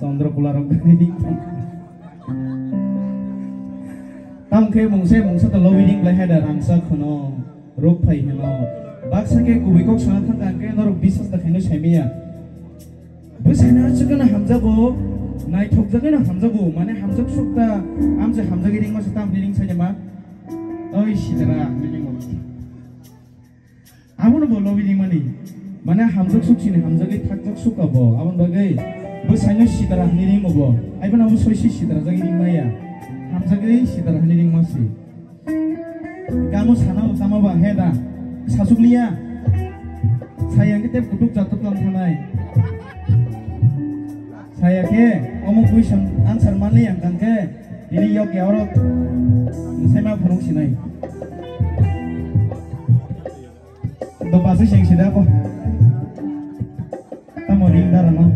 Chandrakula rok dai tam ke mungse to loading play header angsa khono rok phai heno baksa ke kubikok sana thang ke norok bisas da kheno saimiya busana chukana hamjago nai thokjagena hamjago mane hamjak sukta amje hamjagi ring ma tam ring saima oi sidara ring mo amon bo loading mani mane hamjak suksini hamjagi thakjak sukabo amon bagai busana sidara ring mo ai bana mo soisi sidara jagi ring maya hamjagi sidara ring masi kamu sana utama ba heda sasukliya sayang kita kutuk jatuh lang thanai saya ke omong question answer mani yang kan ke ini yok ya orang saya mau burung sinai do pasti sing sida ko kamu ring darana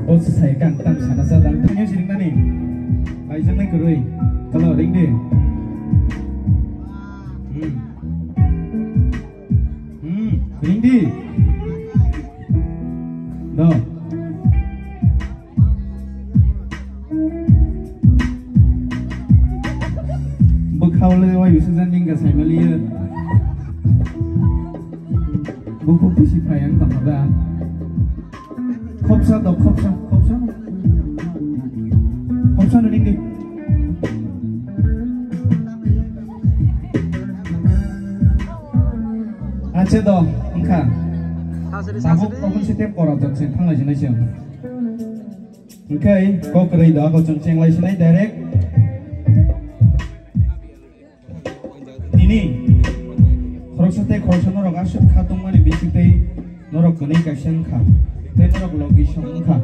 oh saya kan tam sana sadang tanya sing nani ai jang nai kurui kalau ring deh ring di no bekau le wa yusu janjing ga saimaliya buku pusi phayang tamada khopsa no ring di ache do engka sabuk kokon setiap kora jengceng tanglai sinai siang oke kau kerai dah kau jengceng lai sinai direct ini korok sate korok norok asap katung mani bisik tei norok kenai kaisian ka tei norok logi song ka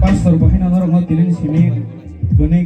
pastor bahina norok no tilin sini kenai